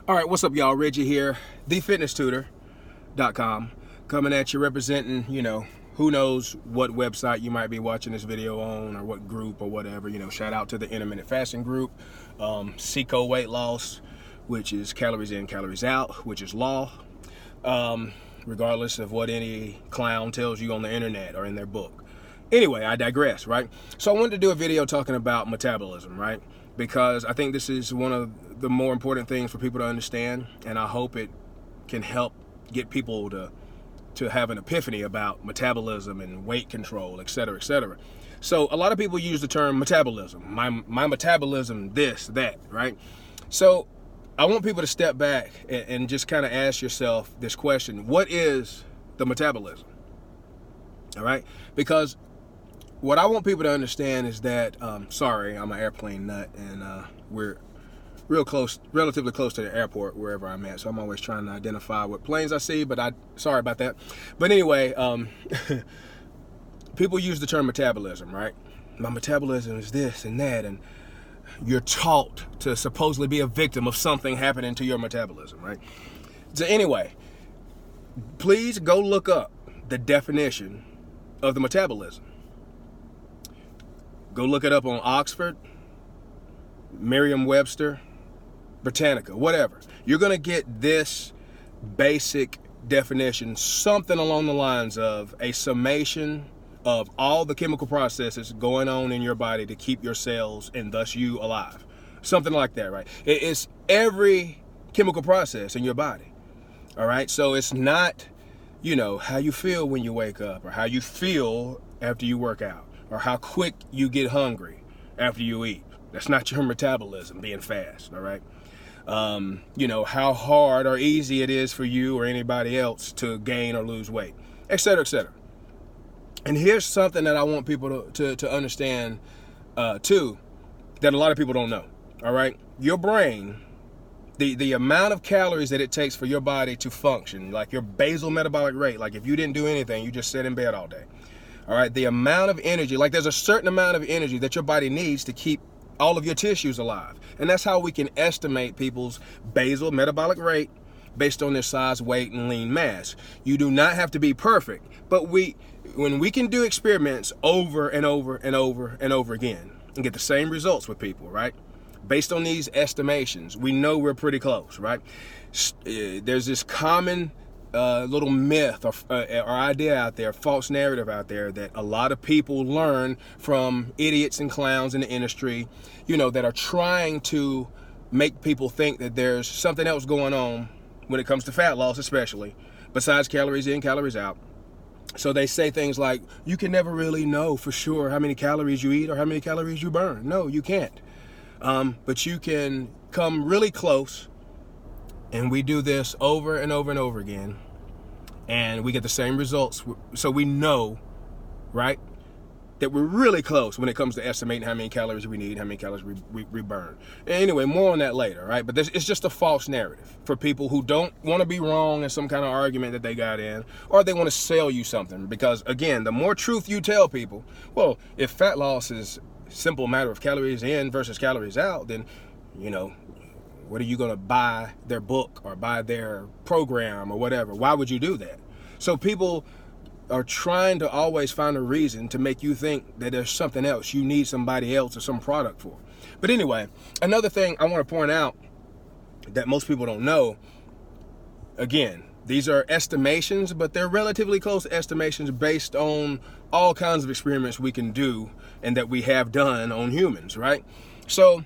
All right, what's up, y'all? Reggie here, thefitnesstutor.com, coming at you representing, who knows what website you might be watching this video on, or what group or whatever. Shout out to the intermittent fasting group, Seco weight loss, which is calories in, calories out, which is law, regardless of what any clown tells you on the internet or in their book. Anyway, I digress, right? So I wanted to do a video talking about metabolism, right? Because I think this is one of the more important things for people to understand, and I hope it can help get people to have an epiphany about metabolism and weight control, et cetera, et cetera. So a lot of people use the term metabolism, my metabolism, this, that, right? So I want people to step back and just kind of ask yourself this question: what is the metabolism? All right? Because what I want people to understand is that, sorry, I'm an airplane nut, and we're relatively close to the airport wherever I'm at, so I'm always trying to identify what planes I see, but sorry about that. But anyway, people use the term metabolism, right? My metabolism is this and that, and you're taught to supposedly be a victim of something happening to your metabolism, right? So anyway, please go look up the definition of the metabolism. Go look it up on Oxford, Merriam-Webster, Britannica, whatever. You're going to get this basic definition, something along the lines of a summation of all the chemical processes going on in your body to keep your cells and thus you alive. Something like that, right? It's every chemical process in your body. All right? So it's not, how you feel when you wake up, or how you feel after you work out, or how quick you get hungry after you eat. That's not your metabolism being fast, all right? How hard or easy it is for you or anybody else to gain or lose weight, et cetera, et cetera. And here's something that I want people to understand, too, that a lot of people don't know, all right? Your brain, the amount of calories that it takes for your body to function, like your basal metabolic rate, like if you didn't do anything, you just sit in bed all day. All right, the amount of energy, like there's a certain amount of energy that your body needs to keep all of your tissues alive. And that's how we can estimate people's basal metabolic rate based on their size, weight, and lean mass. You do not have to be perfect, but when we can do experiments over and over and over and over again and get the same results with people, right? Based on these estimations, we know we're pretty close, right? There's this common little myth or idea out there, false narrative out there, that a lot of people learn from idiots and clowns in the industry, that are trying to make people think that there's something else going on when it comes to fat loss, especially, besides calories in, calories out. So they say things like, you can never really know for sure how many calories you eat or how many calories you burn. No, you can't. But you can come really close. And we do this over and over and over again, and we get the same results. So we know, right, that we're really close when it comes to estimating how many calories we need, how many calories we burn. Anyway, more on that later, right? But it's just a false narrative for people who don't want to be wrong in some kind of argument that they got in, or they want to sell you something. Because, again, the more truth you tell people, well, if fat loss is a simple matter of calories in versus calories out, then, what are you going to buy their book or buy their program or whatever? Why would you do that? So people are trying to always find a reason to make you think that there's something else you need somebody else or some product for. But anyway, another thing I want to point out that most people don't know, again, these are estimations, but they're relatively close estimations based on all kinds of experiments we can do and that we have done on humans, right? So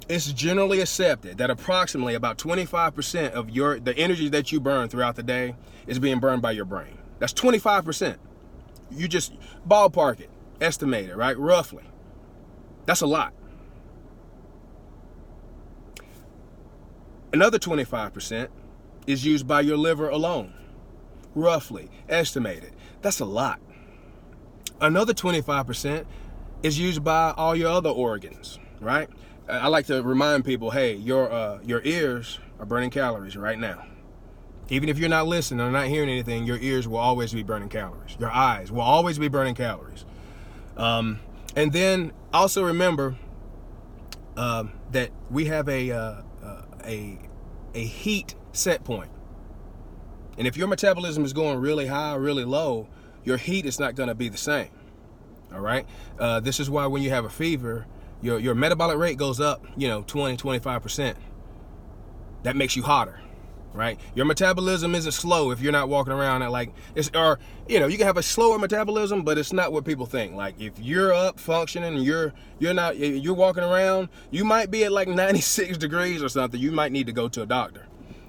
it's generally accepted that approximately about 25% of the energy that you burn throughout the day is being burned by your brain. That's 25%. You just ballpark it, estimate it, right? Roughly. That's a lot. Another 25% is used by your liver alone. Roughly estimated. That's a lot. Another 25% is used by all your other organs, right? I like to remind people, hey, your ears are burning calories right now. Even if you're not listening or not hearing anything, your ears will always be burning calories. Your eyes will always be burning calories. And then also remember, that we have a heat set point. And if your metabolism is going really high or really low, your heat is not going to be the same. All right. This is why when you have a fever, your metabolic rate goes up, 20-25%. That makes you hotter, right? Your metabolism isn't slow if you're not walking around at you can have a slower metabolism, but it's not what people think. Like if you're up functioning and you're walking around, you might be at like 96 degrees or something. You might need to go to a doctor.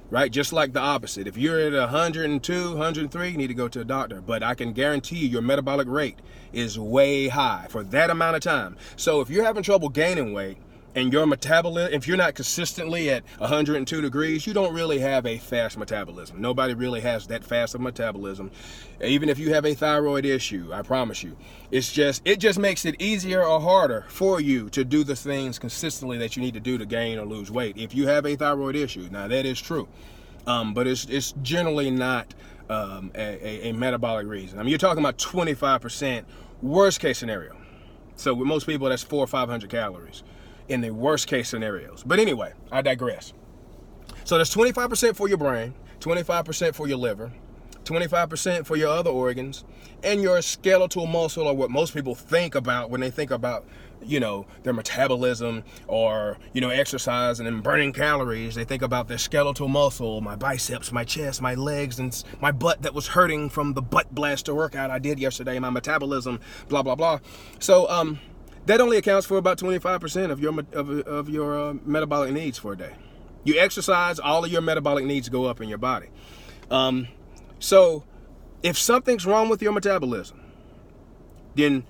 Right? Just like the opposite. If you're at 102, 103, you need to go to a doctor. But I can guarantee you your metabolic rate is way high for that amount of time. So if you're having trouble gaining weight and your metabolism, if you're not consistently at 102 degrees, you don't really have a fast metabolism. Nobody really has that fast of metabolism. Even if you have a thyroid issue, I promise you, it just makes it easier or harder for you to do the things consistently that you need to do to gain or lose weight. If you have a thyroid issue, now that is true, but it's generally not a metabolic reason. I mean, you're talking about 25% worst case scenario. So with most people, that's 400 or 500 calories in the worst case scenarios. But anyway, I digress. So there's 25% for your brain, 25% for your liver, 25% for your other organs, and your skeletal muscle, or what most people think about when they think about, their metabolism or, exercise and burning calories. They think about their skeletal muscle, my biceps, my chest, my legs, and my butt that was hurting from the butt blaster workout I did yesterday, my metabolism, blah, blah, blah. So, that only accounts for about 25% of your metabolic needs for a day. You exercise, all of your metabolic needs go up in your body. So if something's wrong with your metabolism, then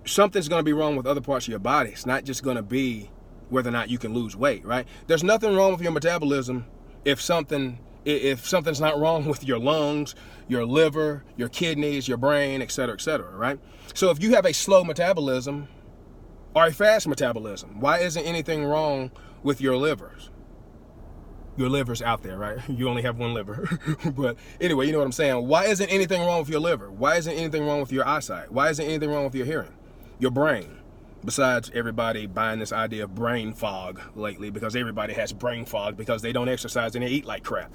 something's going to be wrong with other parts of your body. It's not just going to be whether or not you can lose weight, right? There's nothing wrong with your metabolism if something's not wrong with your lungs, your liver, your kidneys, your brain, et cetera, right? So if you have a slow metabolism or a fast metabolism, why isn't anything wrong with your livers? Your liver's out there, right? You only have one liver. But anyway, you know what I'm saying? Why isn't anything wrong with your liver? Why isn't anything wrong with your eyesight? Why isn't anything wrong with your hearing? Your brain? Besides everybody buying this idea of brain fog lately, because everybody has brain fog because they don't exercise and they eat like crap.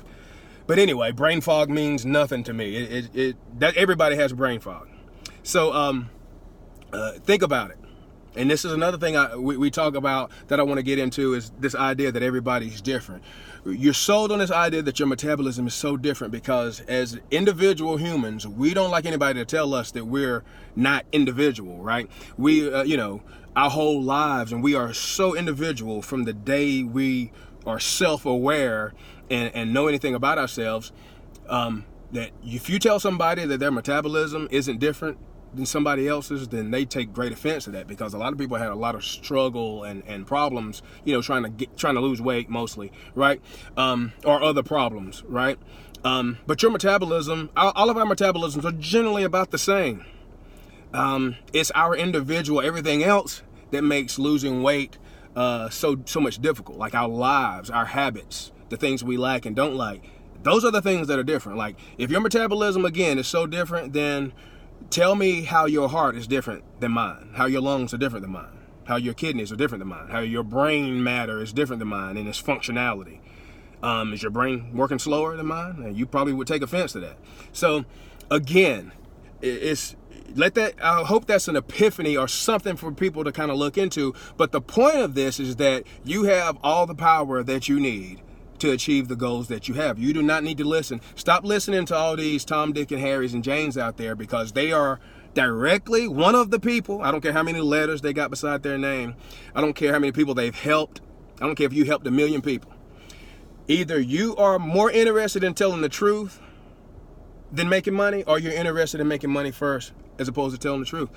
But anyway, brain fog means nothing to me. That everybody has brain fog. So think about it. And this is another thing we talk about that I want to get into, is this idea that everybody's different. You're sold on this idea that your metabolism is so different because as individual humans, we don't like anybody to tell us that we're not individual, right? We, our whole lives, and we are so individual from the day we are self-aware and know anything about ourselves, that if you tell somebody that their metabolism isn't different than somebody else's, then they take great offense to that, because a lot of people had a lot of struggle and problems, trying to lose weight mostly, right? Or other problems, right? But your metabolism, all of our metabolisms are generally about the same. It's our individual, everything else that makes losing weight so much difficult, like our lives, our habits, the things we like and don't like. Those are the things that are different. Like if your metabolism, again, is so different, then tell me how your heart is different than mine, how your lungs are different than mine, how your kidneys are different than mine, how your brain matter is different than mine in its functionality. Is your brain working slower than mine? You probably would take offense to that. So again, I hope that's an epiphany or something for people to kind of look into. But the point of this is that you have all the power that you need to achieve the goals that you have. You do not need to listen. Stop listening to all these Tom, Dick, and Harrys and Janes out there, because they are directly one of the people. I don't care how many letters they got beside their name. I don't care how many people they've helped. I don't care if you helped 1 million people. Either you are more interested in telling the truth than making money, or you're interested in making money first as opposed to telling the truth.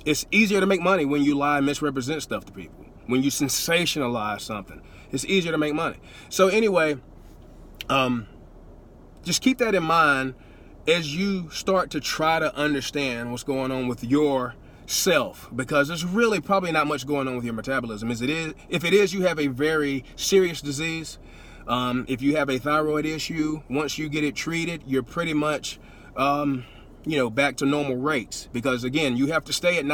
It's easier to make money when you lie and misrepresent stuff to people. When you sensationalize something, it's easier to make money. So anyway, just keep that in mind as you start to try to understand what's going on with yourself, because there's really probably not much going on with your metabolism. If it is, you have a very serious disease. If you have a thyroid issue, once you get it treated, you're pretty much back to normal rates, because again, you have to stay at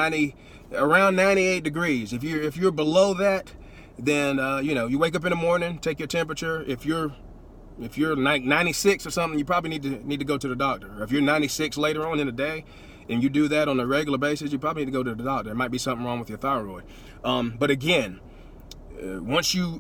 around 98 degrees. If you're below that, then you wake up in the morning, take your temperature. If you're like 96 or something, you probably need to go to the doctor. Or if you're 96 later on in the day, and you do that on a regular basis, you probably need to go to the doctor. There might be something wrong with your thyroid. But again, once you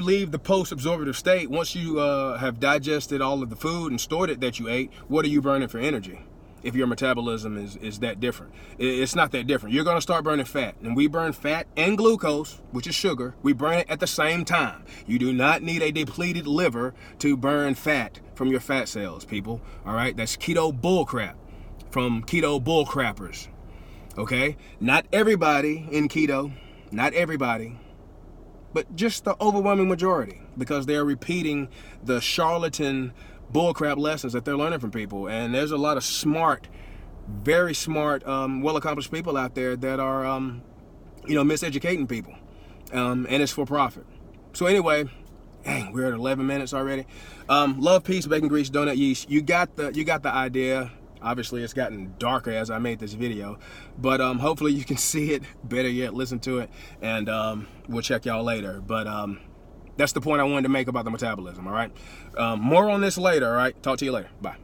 leave the post-absorptive state, once you have digested all of the food and stored it that you ate, what are you burning for energy? If your metabolism is that different. It's not that different. You're going to start burning fat. And we burn fat and glucose, which is sugar. We burn it at the same time. You do not need a depleted liver to burn fat from your fat cells, people. All right? That's keto bullcrap from keto bullcrappers. Okay? Not everybody in keto, not everybody, but just the overwhelming majority, because they're repeating the charlatan bullcrap lessons that they're learning from people. And there's a lot of smart, very smart, well-accomplished people out there that are, miseducating people, and it's for profit. So anyway, dang, we're at 11 minutes already. Love, peace, bacon grease, donut yeast. You got the idea. Obviously, it's gotten darker as I made this video, but hopefully you can see it. Better yet, listen to it, and we'll check y'all later. But that's the point I wanted to make about the metabolism, all right? More on this later, all right? Talk to you later. Bye.